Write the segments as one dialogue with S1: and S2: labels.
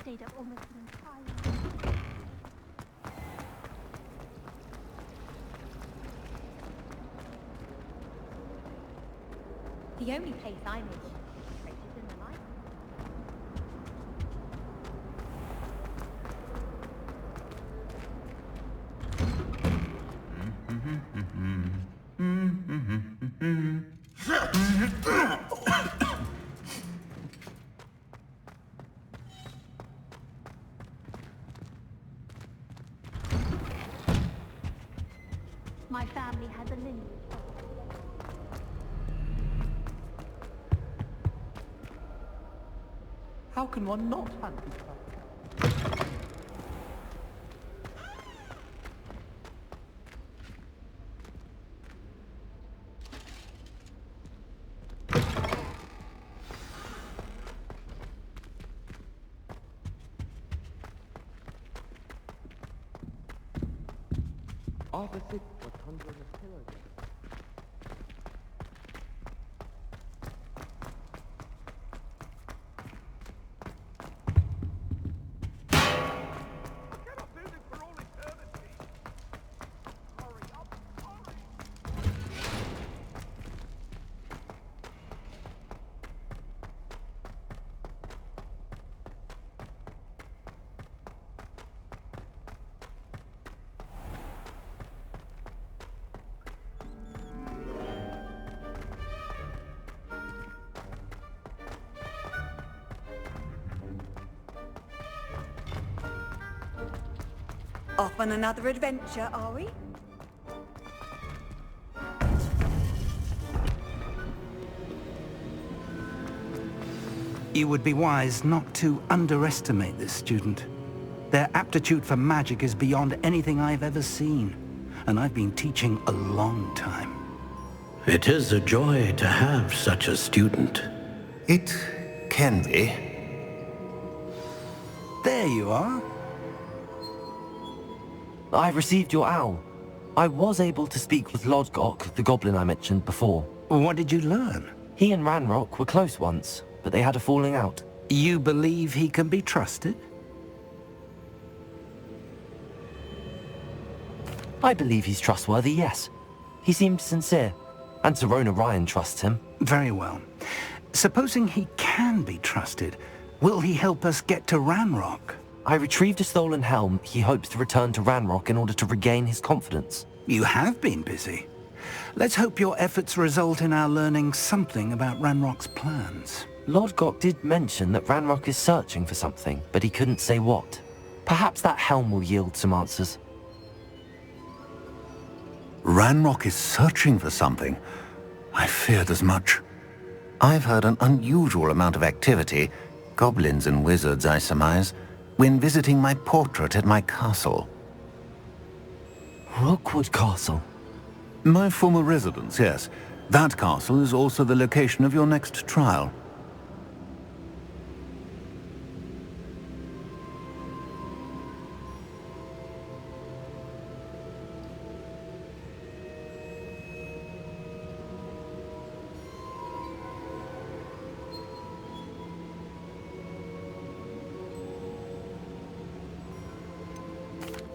S1: stayed up almost an entire night. The only place I'm in is in the light. My family has a lineage.
S2: How can one not fancy that? Opposite what's under the pillow.
S3: Off on another adventure, are we?
S4: You would be wise not to underestimate this student. Their aptitude for magic is beyond anything I've ever seen, and I've been teaching a long time.
S5: It is a joy to have such a student.
S6: It can be.
S4: There you are.
S7: I've received your owl. I was able to speak with Lodgok, the goblin I mentioned before.
S4: What did you learn?
S7: He and Ranrock were close once, but they had a falling out.
S4: You believe he can be trusted?
S7: I believe he's trustworthy, yes. He seemed sincere, and Serona Ryan trusts him.
S4: Very well. Supposing he can be trusted, will he help us get to Ranrock?
S7: I retrieved a stolen helm. He hopes to return to Ranrock in order to regain his confidence.
S4: You have been busy. Let's hope your efforts result in our learning something about Ranrock's plans.
S7: Lodgok did mention that Ranrock is searching for something, but he couldn't say what. Perhaps that helm will yield some answers.
S6: Ranrock is searching for something. I feared as much. I've heard an unusual amount of activity, goblins and wizards, I surmise, when visiting my portrait at my castle.
S7: Rookwood Castle?
S6: My former residence, yes. That castle is also the location of your next trial.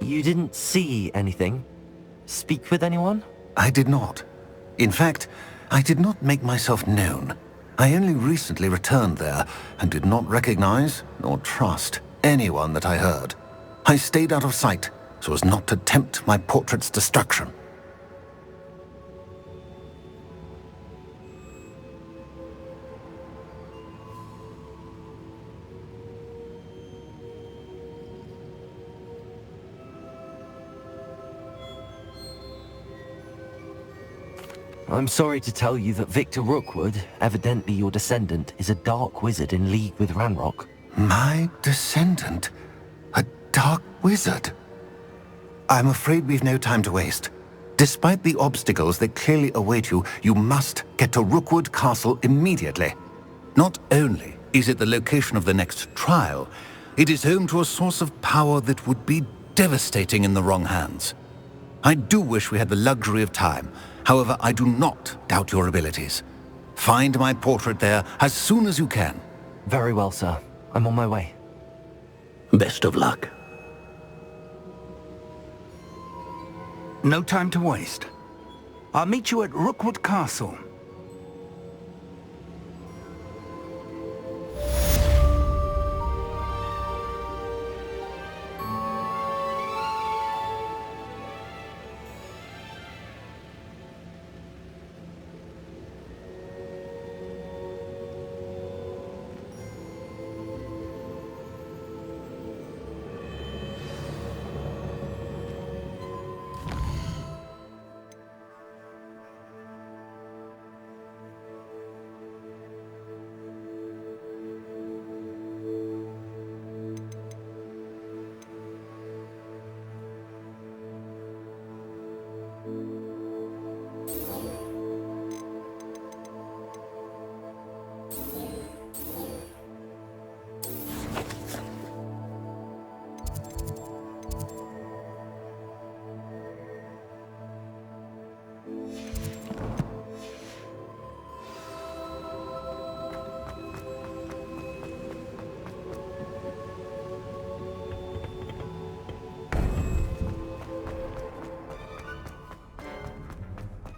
S7: You didn't see anything? Speak with anyone?
S6: I did not. In fact, I did not make myself known. I only recently returned there and did not recognize nor trust anyone that I heard. I stayed out of sight so as not to tempt my portrait's destruction.
S7: I'm sorry to tell you that Victor Rookwood, evidently your descendant, is a dark wizard in league with Ranrock.
S6: My descendant? A dark wizard? I'm afraid we've no time to waste. Despite the obstacles that clearly await you, you must get to Rookwood Castle immediately. Not only is it the location of the next trial, it is home to a source of power that would be devastating in the wrong hands. I do wish we had the luxury of time. However, I do not doubt your abilities. Find my portrait there as soon as you can.
S7: Very well, sir. I'm on my way.
S5: Best of luck.
S4: No time to waste. I'll meet you at Rookwood Castle.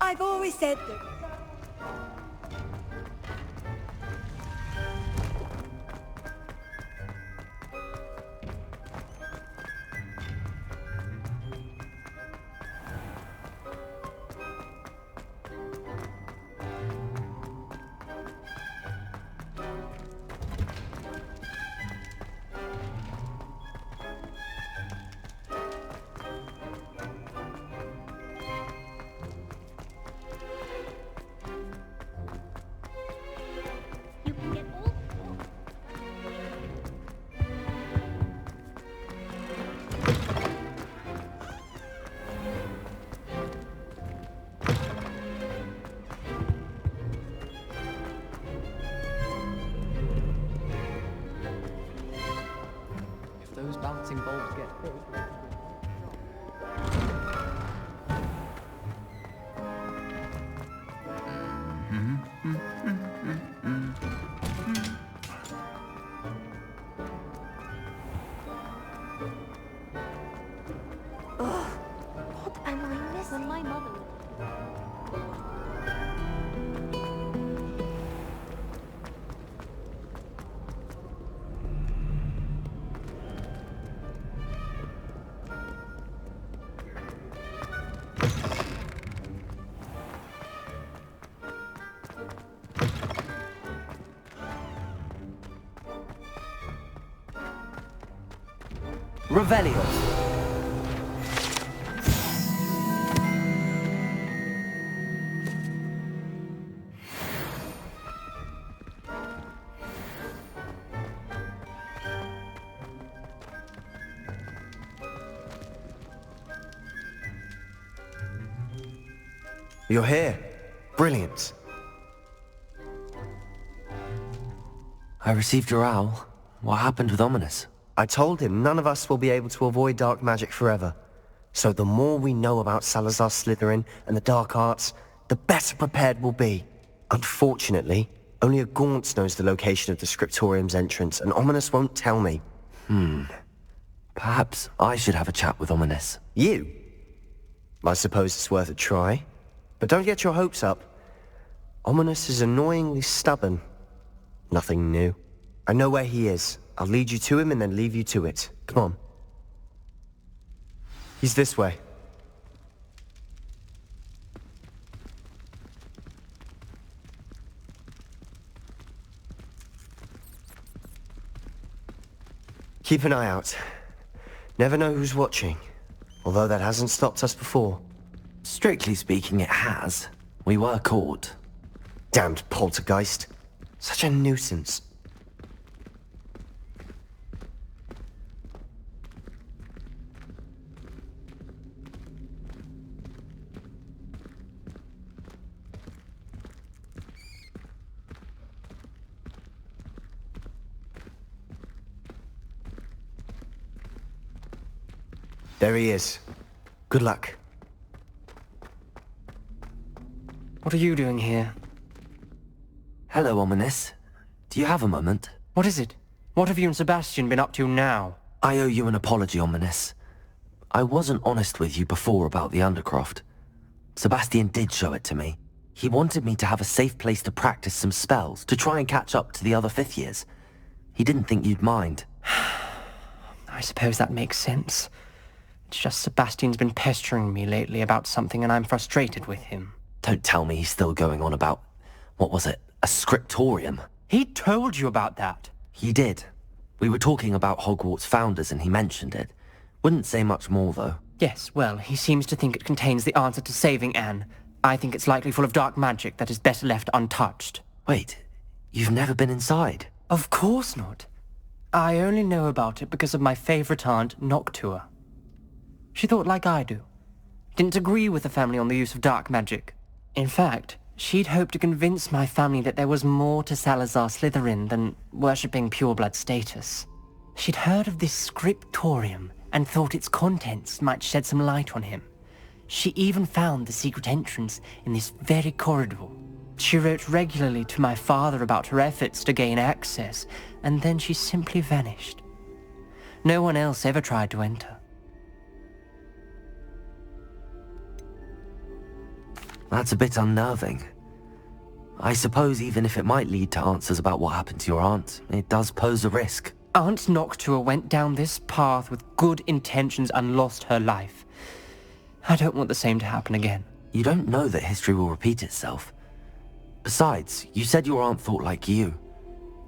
S3: I've always said that.
S1: You can get all
S2: If those bouncing balls get big.
S1: What am I missing? When my mother
S7: Revelio.
S8: You're here. Brilliant.
S7: I received your owl. What happened with Ominous?
S8: I told him none of us will be able to avoid dark magic forever. So the more we know about Salazar Slytherin and the dark arts, the better prepared we'll be. Unfortunately, only a Gaunt knows the location of the Scriptorium's entrance, and Ominous won't tell me.
S7: Perhaps I should have a chat with Ominous.
S8: You? I suppose it's worth a try. But don't get your hopes up. Ominous is annoyingly stubborn. Nothing new. I know where he is. I'll lead you to him and then leave you to it. Come on. He's this way. Keep an eye out. Never know who's watching. Although that hasn't stopped us before.
S7: Strictly speaking, it has. We were caught.
S8: Damned poltergeist. Such a nuisance. There he is. Good luck.
S9: What are you doing here?
S7: Hello, Ominous. Do you have a moment?
S9: What is it? What have you and Sebastian been up to now?
S7: I owe you an apology, Ominous. I wasn't honest with you before about the Undercroft. Sebastian did show it to me. He wanted me to have a safe place to practice some spells, to try and catch up to the other 5th years. He didn't think you'd mind.
S9: I suppose that makes sense. It's just Sebastian's been pestering me lately about something and I'm frustrated with him.
S7: Don't tell me he's still going on about, what was it, a scriptorium?
S9: He told you about that.
S7: He did. We were talking about Hogwarts founders and he mentioned it. Wouldn't say much more, though.
S9: Yes, well, he seems to think it contains the answer to saving Anne. I think it's likely full of dark magic that is better left untouched.
S7: Wait, you've never been inside?
S9: Of course not. I only know about it because of my favorite aunt, Noctua. She thought like I do. Didn't agree with the family on the use of dark magic. In fact, she'd hoped to convince my family that there was more to Salazar Slytherin than worshipping pureblood status. She'd heard of this scriptorium and thought its contents might shed some light on him. She even found the secret entrance in this very corridor. She wrote regularly to my father about her efforts to gain access, and then she simply vanished. No one else ever tried to enter.
S7: That's a bit unnerving. I suppose even if it might lead to answers about what happened to your aunt, it does pose a risk.
S9: Aunt Noctua went down this path with good intentions and lost her life. I don't want the same to happen again.
S7: You don't know that history will repeat itself. Besides, you said your aunt thought like you.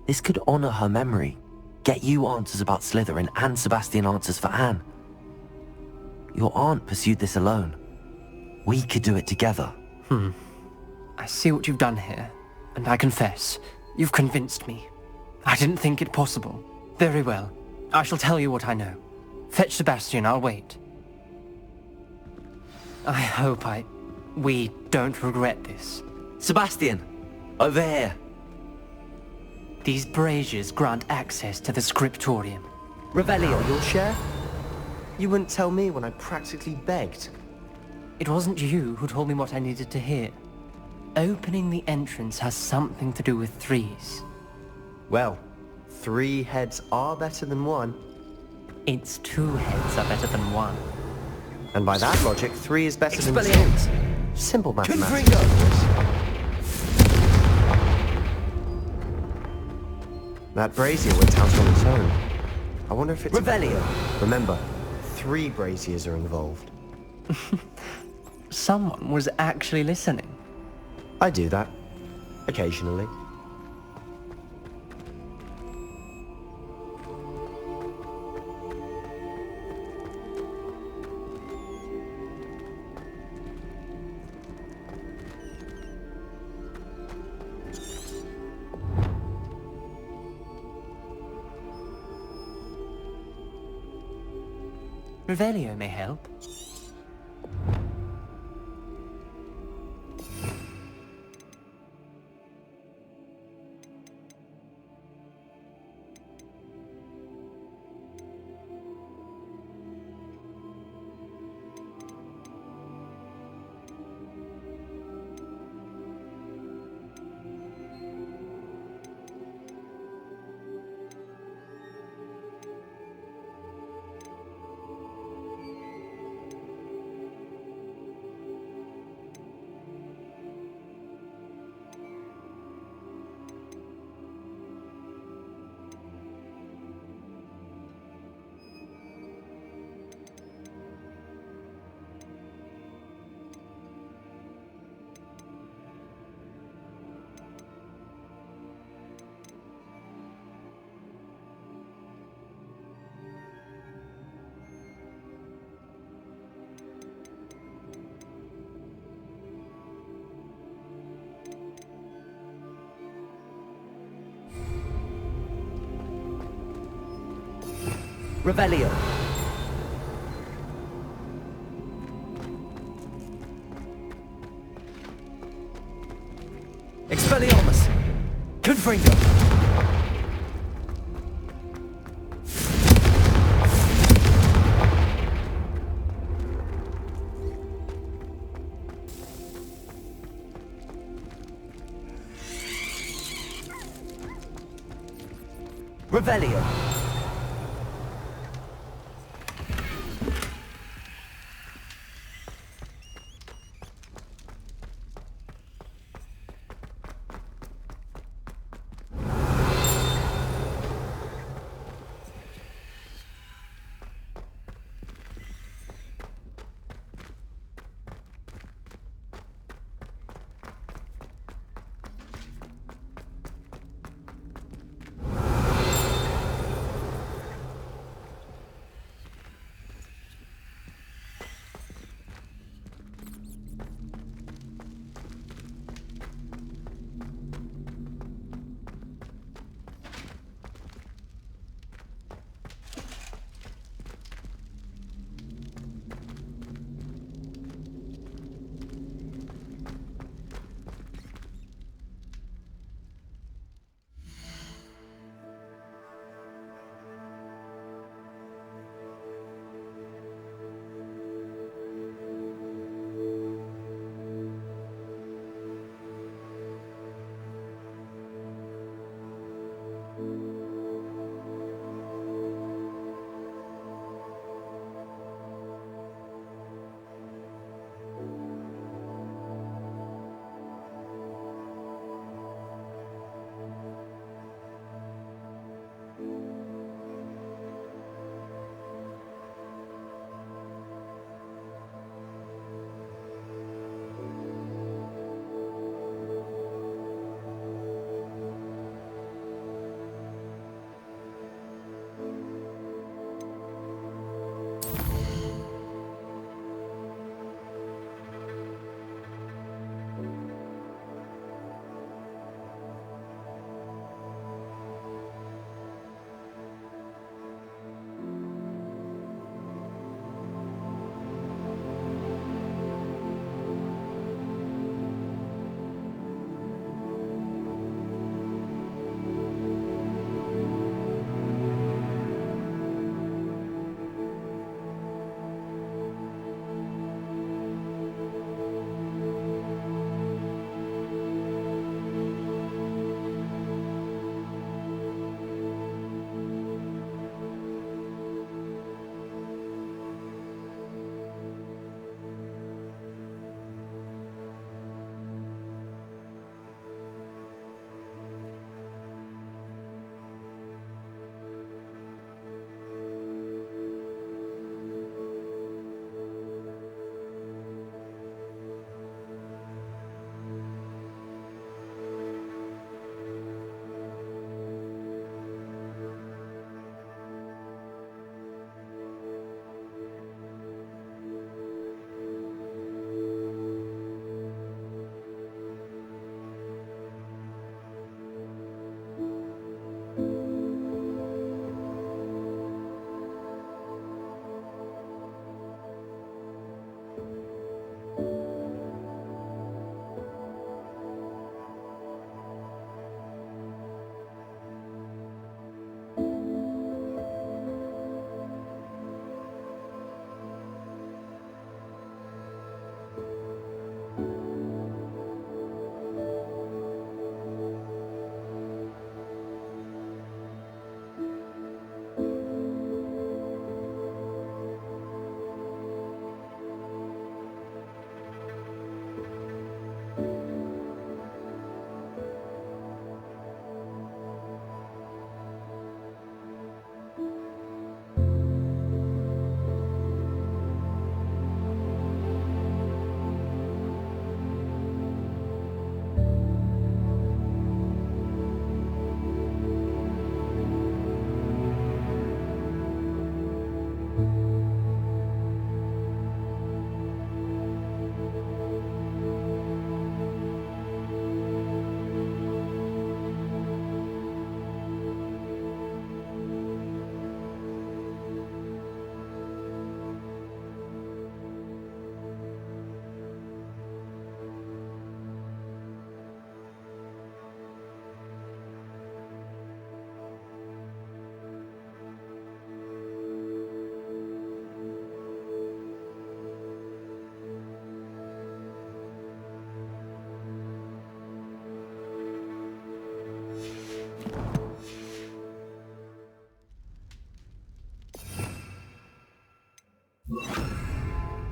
S7: This could honor her memory, get you answers about Slytherin and Sebastian answers for Anne. Your aunt pursued this alone. We could do it together.
S9: I see what you've done here, and I confess, you've convinced me. I didn't think it possible. Very well. I shall tell you what I know. Fetch Sebastian, I'll wait. I hope we don't regret this.
S7: Sebastian! Over here!
S9: These braziers grant access to the scriptorium.
S8: Revelio, your share? You wouldn't tell me when I practically begged.
S9: It wasn't you who told me what I needed to hear. Opening the entrance has something to do with threes.
S8: Well, 3 heads are better than 1.
S9: It's 2 heads are better than 1.
S8: And by that logic, 3 is better than 2.
S7: Expelliarmus!
S8: Simple mathematics.
S7: Confringo!
S8: That brazier went out on its own. I wonder if it's...
S7: Revelio!
S8: Remember, 3 braziers are involved.
S9: Someone was actually listening.
S8: I do that. Occasionally.
S9: Revelio may help.
S7: Revelio! Expelliarmus! Confringo! Revelio!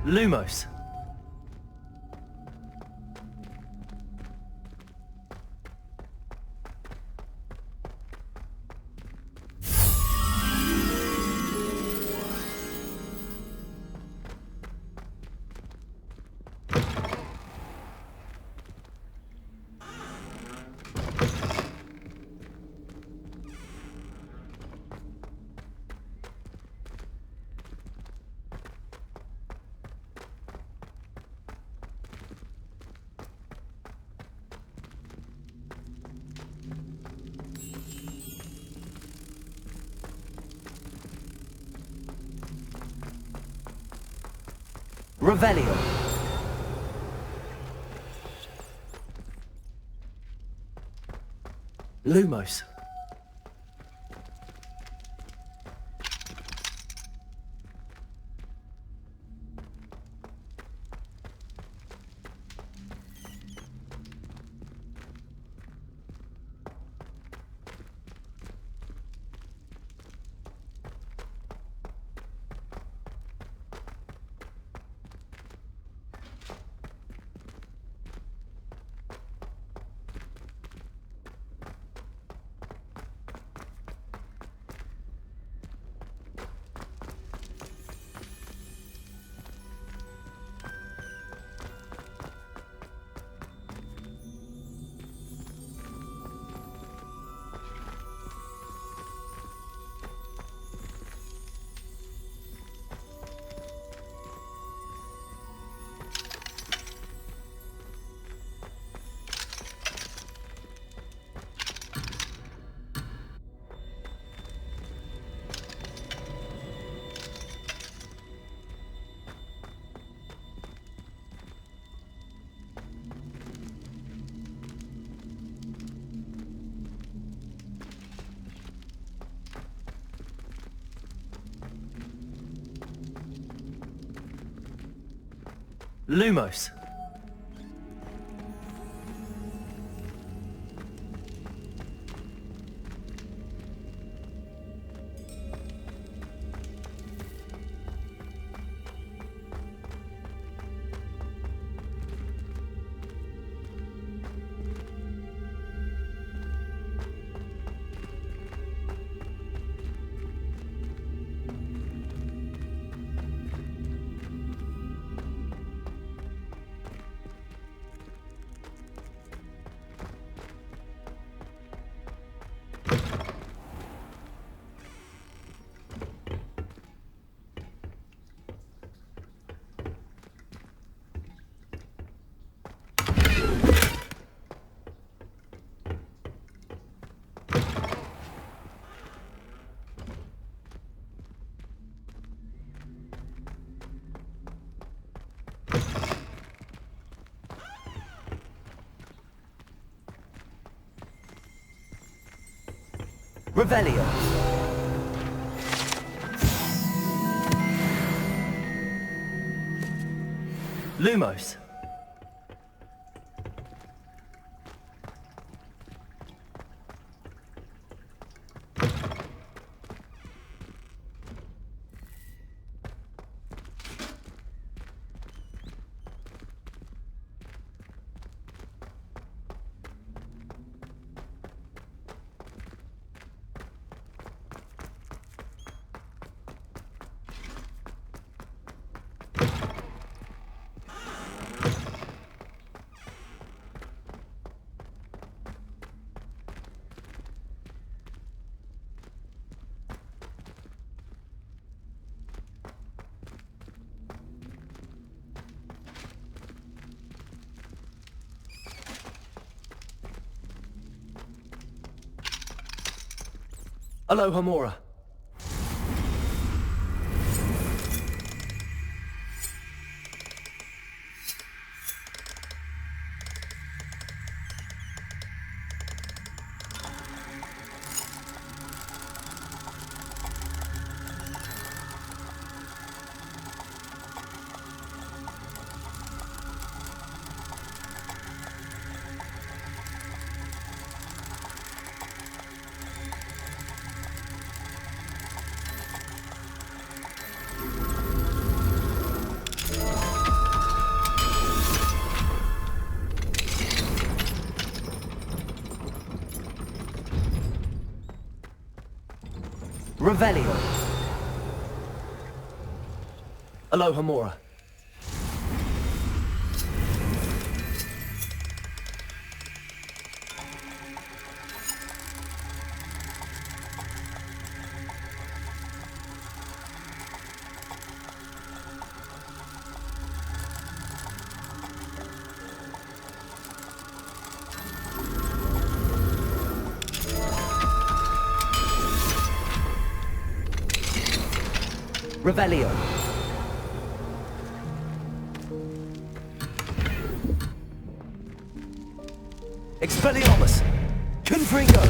S9: Lumos. Revelio. Lumos. Lumos. Revelio. Lumos. Aloha Mora.
S7: Revelio. Aloha Mora. Revelio. Expelliarmus. Confringo.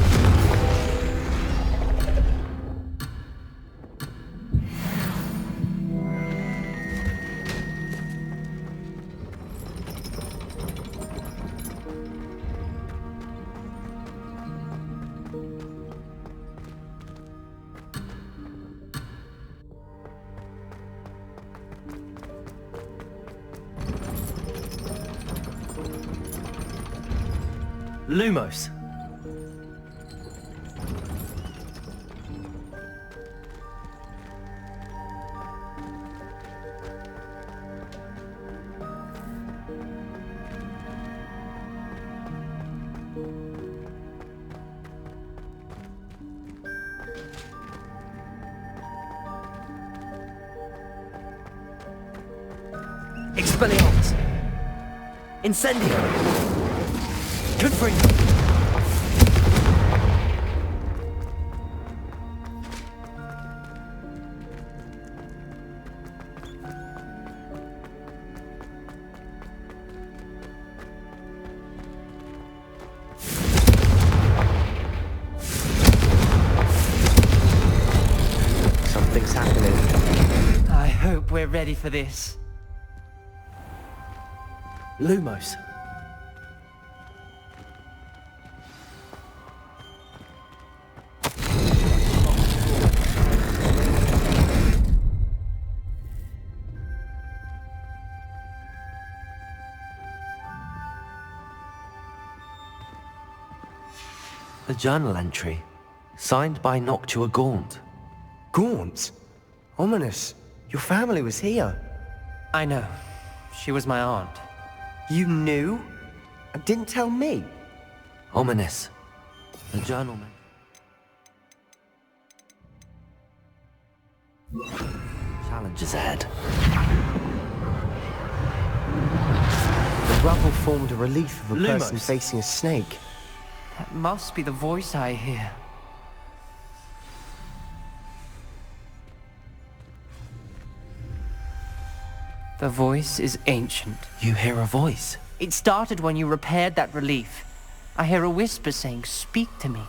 S7: Lumos. Expelliarmus. Incendio. Confringo.
S8: Something's happening.
S9: I hope we're ready for this.
S7: Lumos. A journal entry, signed by Noctua Gaunt.
S8: Gaunt? Ominous. Your family was here.
S9: I know. She was my aunt.
S8: You knew? And didn't tell me?
S7: Ominous. A journalman. Challenges ahead.
S8: The rubble formed a relief of a
S7: Lumos.
S8: person facing a snake.
S9: That must be the voice I hear. The voice is ancient.
S7: You hear a voice.
S9: It started when you repaired that relief. I hear a whisper saying, "Speak to me."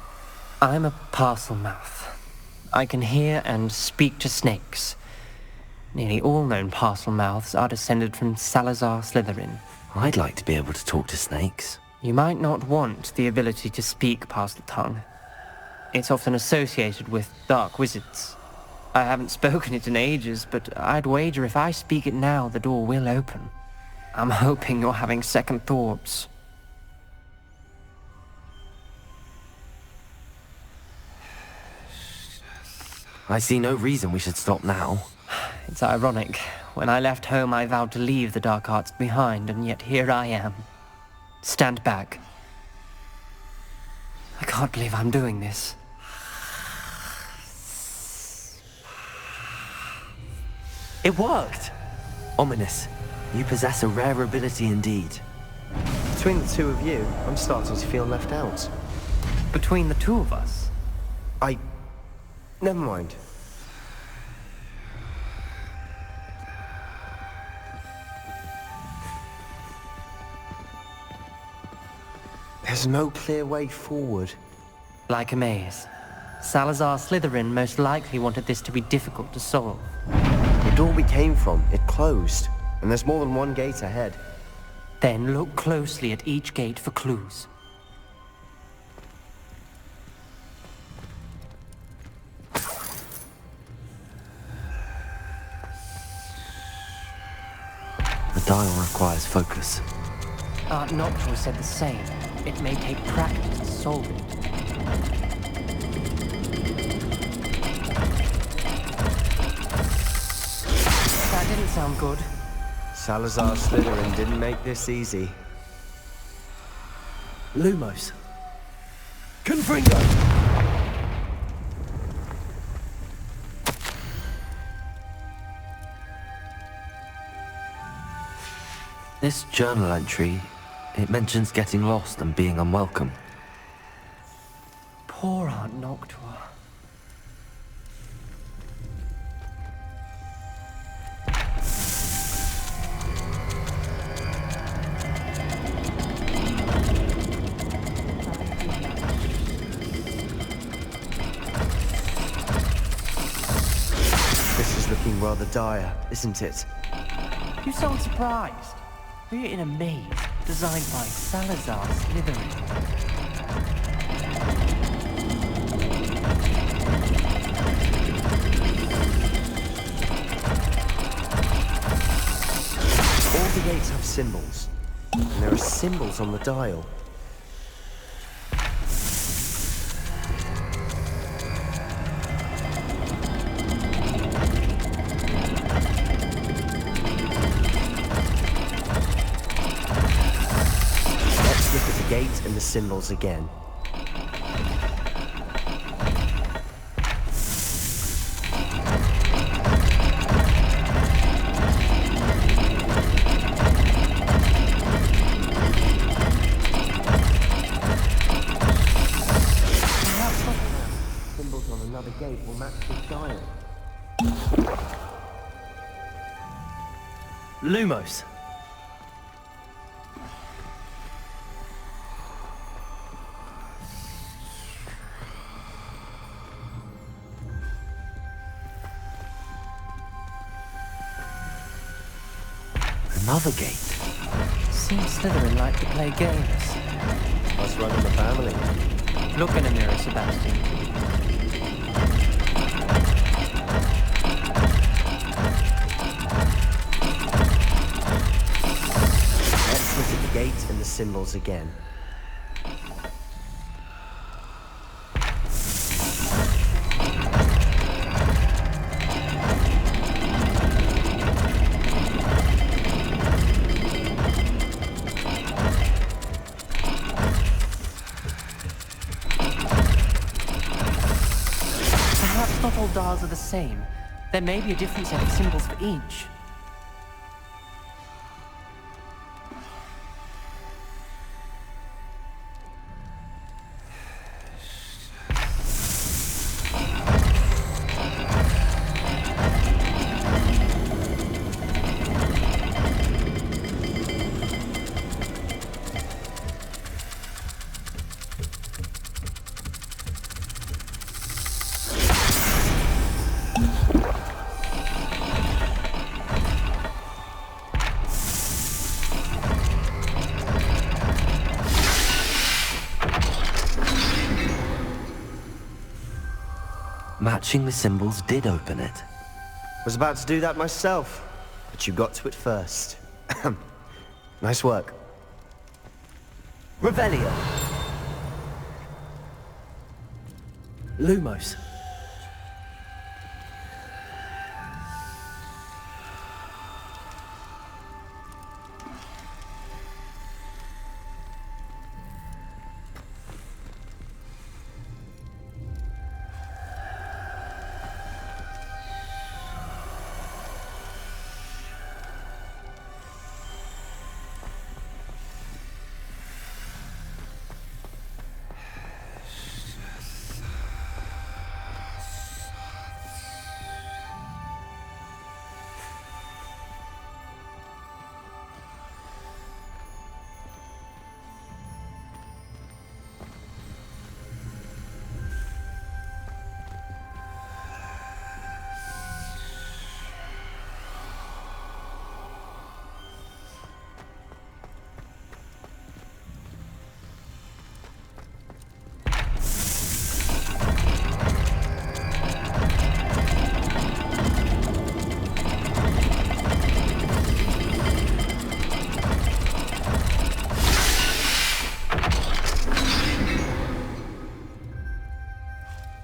S9: I'm a parcel mouth. I can hear and speak to snakes. Nearly all known parcel mouths are descended from Salazar Slytherin.
S7: I'd like to be able to talk to snakes.
S9: You might not want the ability to speak parcel tongue. It's often associated with dark wizards. I haven't spoken it in ages, but I'd wager if I speak it now, the door will open. I'm hoping you're having second thoughts.
S7: I see no reason we should stop now.
S9: It's ironic. When I left home, I vowed to leave the dark arts behind, and yet here I am. Stand back. I can't believe I'm doing this.
S7: It worked! Ominous. You possess a rare ability indeed.
S8: Between the two of you, I'm starting to feel left out.
S9: Between the two of us?
S8: Never mind. There's no clear way forward.
S9: Like a maze. Salazar Slytherin most likely wanted this to be difficult to solve.
S8: The door we came from, it closed. And there's more than one gate ahead.
S9: Then look closely at each gate for clues.
S7: The dial requires focus.
S9: Aunt Noctua said the same. It may take practice to solve it. doesn't sound good.
S8: Salazar Slytherin didn't make this easy.
S7: Lumos. Confringo! This journal entry, it mentions getting lost and being unwelcome.
S9: Poor Aunt Noctua.
S8: This is looking rather dire, isn't it?
S9: You sound surprised. We're in a maze designed by Salazar Slytherin.
S8: All the gates have symbols, and there are symbols on the dial. Let's look at the gate and the symbols again. Symbols on another gate will match this dial.
S7: Lumos. Another gate.
S9: Seems Slytherin like to play games.
S8: Must run in the family.
S9: Look in a mirror, Sebastian.
S8: Let's look at the gate and the symbols again.
S9: Perhaps not all dials are the same. There may be a different set of symbols for each.
S7: Matching the symbols did open it.
S8: Was about to do that myself, but you got to it first. Nice work.
S7: Revelio. Lumos.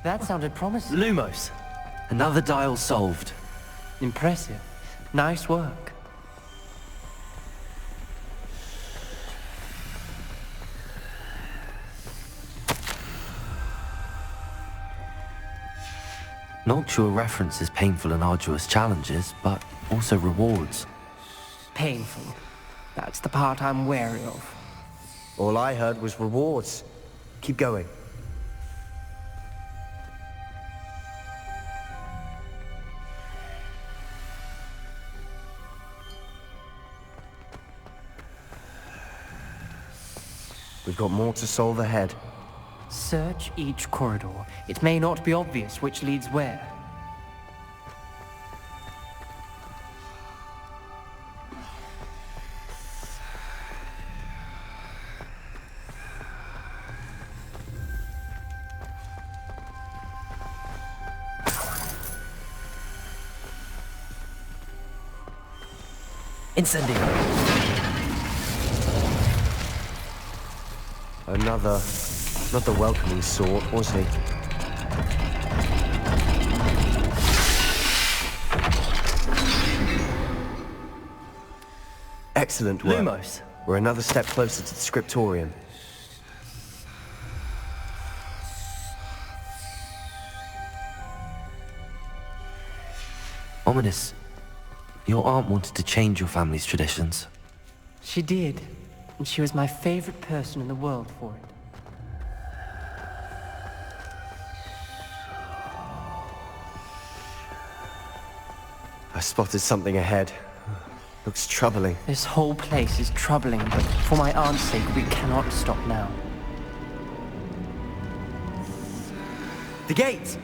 S9: That sounded promising.
S7: Lumos. Another dial solved.
S9: Impressive. Nice work.
S7: Noctua references painful and arduous challenges, but also rewards.
S9: Painful. That's the part I'm wary of.
S8: All I heard was rewards. Keep going. We've got more to solve ahead.
S9: Search each corridor. It may not be obvious which leads where.
S7: Incendio!
S8: Another... not the welcoming sort, was he? Excellent work.
S7: Lumos!
S8: We're another step closer to the scriptorium.
S7: Ominous. Your aunt wanted to change your family's traditions.
S9: She did, and she was my favorite person in the world for it.
S8: I spotted something ahead. Looks troubling.
S9: This whole place is troubling, but for my aunt's sake, we cannot stop now.
S8: The gate!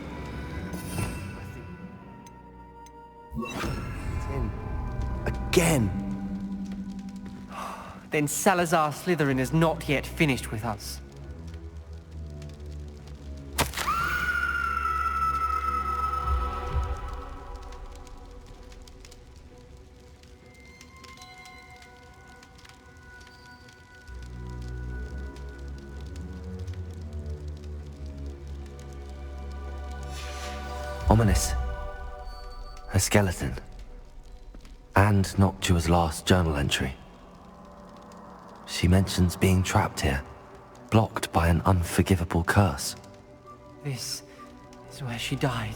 S8: It's in. Again!
S9: Then Salazar Slytherin is not yet finished with us.
S7: Ominous. A skeleton. And Noctua's last journal entry. She mentions being trapped here, blocked by an unforgivable curse.
S9: This is where she died.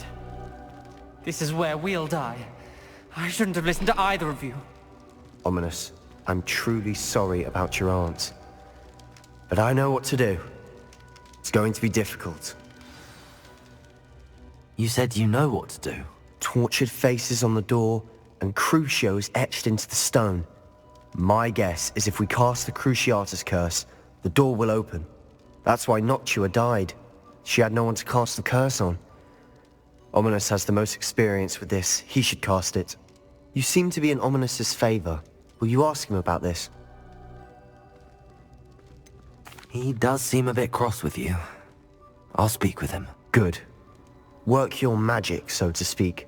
S9: This is where we'll die. I shouldn't have listened to either of you.
S8: Ominous, I'm truly sorry about your aunt. But I know what to do. It's going to be difficult.
S7: You said you know what to do.
S8: Tortured faces on the door, and Crucios etched into the stone. My guess is if we cast the Cruciatus curse, the door will open. That's why Noctua died. She had no one to cast the curse on. Ominous has the most experience with this. He should cast it. You seem to be in Ominous's favor. Will you ask him about this?
S7: He does seem a bit cross with you. I'll speak with him.
S8: Good. Work your magic, so to speak.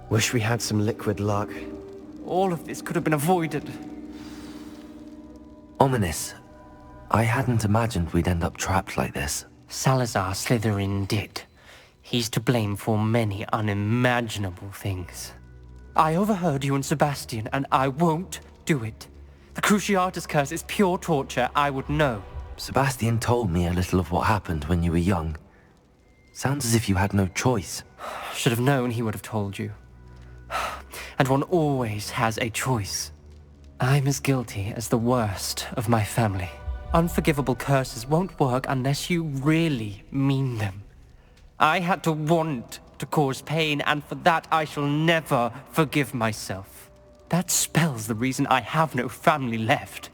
S8: Wish we had some liquid luck.
S9: All of this could have been avoided.
S7: Ominous. I hadn't imagined we'd end up trapped like this.
S9: Salazar Slytherin did. He's to blame for many unimaginable things. I overheard you and Sebastian, and I won't do it. The Cruciatus curse is pure torture. I would know.
S7: Sebastian told me a little of what happened when you were young. Sounds as if you had no choice.
S9: Should have known he would have told you. And one always has a choice. I'm as guilty as the worst of my family. Unforgivable curses won't work unless you really mean them. I had to want to cause pain, and for that I shall never forgive myself. That spells the reason I have no family left.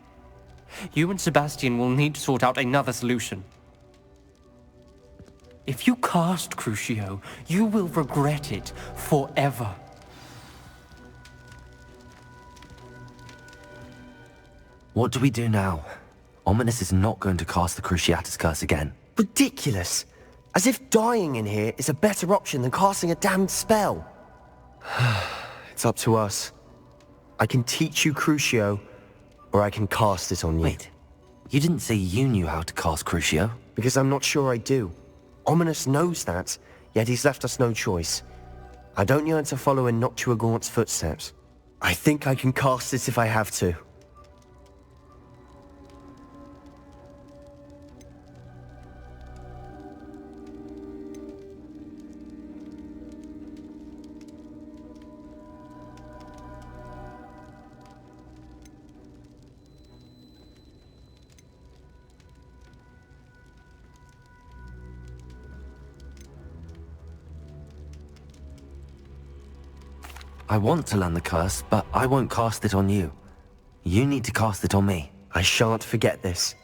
S9: You and Sebastian will need to sort out another solution. If you cast Crucio, you will regret it forever.
S7: What do we do now? Ominous is not going to cast the Cruciatus curse again.
S8: Ridiculous! As if dying in here is a better option than casting a damned spell. It's up to us. I can teach you Crucio, or I can cast it on you.
S7: Wait, you didn't say you knew how to cast Crucio?
S8: Because I'm not sure I do. Ominous knows that, yet he's left us no choice. I don't yearn to follow in Noctua Gaunt's footsteps. I think I can cast it if I have to.
S7: I want to learn the curse, but I won't cast it on you. You need to cast it on me.
S8: I shan't forget this.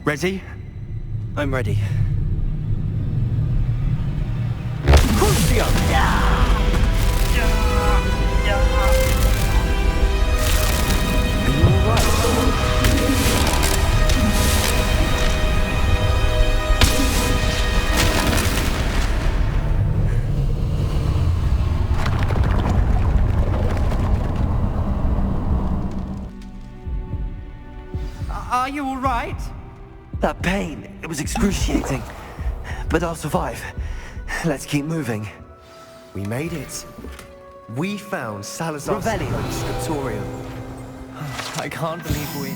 S9: Ready?
S7: I'm ready.
S9: Are you all right?
S7: That pain, it was excruciating. But I'll survive. Let's keep moving.
S8: We made it. We found Salazar's
S7: Revelio.
S8: scriptorium.
S9: I can't believe we...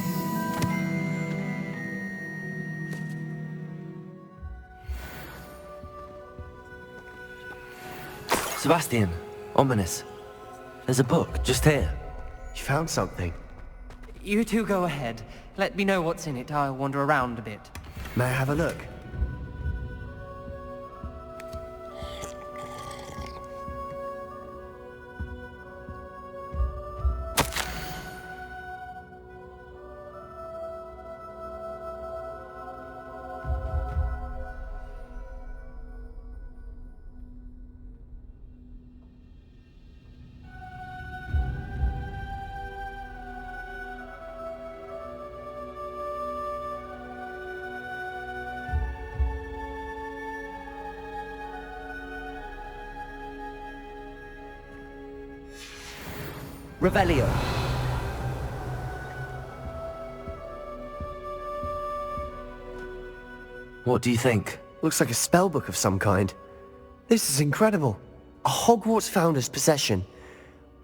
S7: Sebastian, ominous. There's a book, just here.
S8: You found something.
S9: You two go ahead. Let me know what's in it. I'll wander around a bit.
S8: May I have a look?
S7: Revelio. What do you think?
S8: Looks like a spellbook of some kind. This is incredible. A Hogwarts founder's possession.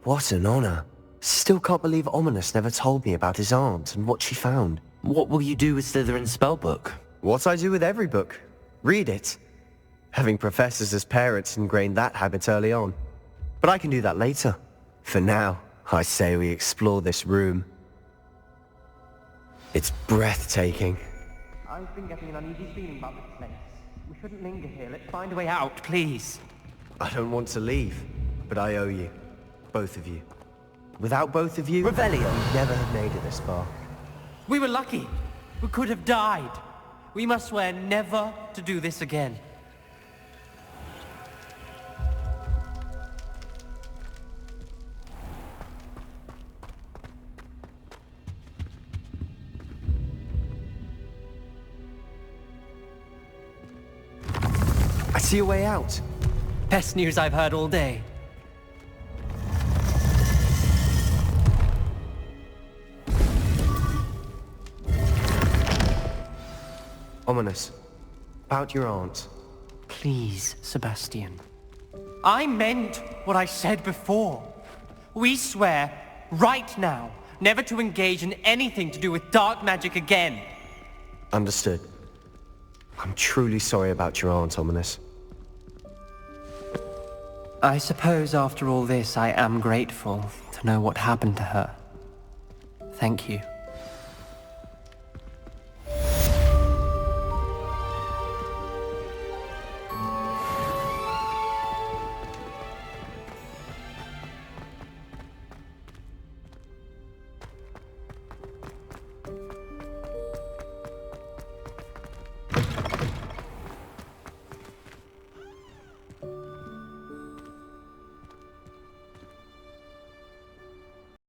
S8: What an honor. Still can't believe Ominous never told me about his aunt and what she found.
S7: What will you do with Slytherin's spellbook?
S8: What I do with every book. Read it. Having professors as parents ingrained that habit early on. But I can do that later. For now, I say we explore this room. It's breathtaking.
S9: I've been getting an uneasy feeling about this place. We shouldn't linger here. Let's find a way out, please.
S8: I don't want to leave, but I owe you. Both of you. Without both of you,
S7: Revelio.
S8: we'd never have made it this far.
S9: We were lucky. We could have died. We must swear never to do this again.
S8: I see a way out.
S9: Best news I've heard all day.
S8: Ominous. About your aunt.
S9: Please, Sebastian. I meant what I said before. We swear, right now, never to engage in anything to do with dark magic again.
S8: Understood. I'm truly sorry about your aunt, Ominous.
S9: I suppose after all this, I am grateful to know what happened to her. Thank you.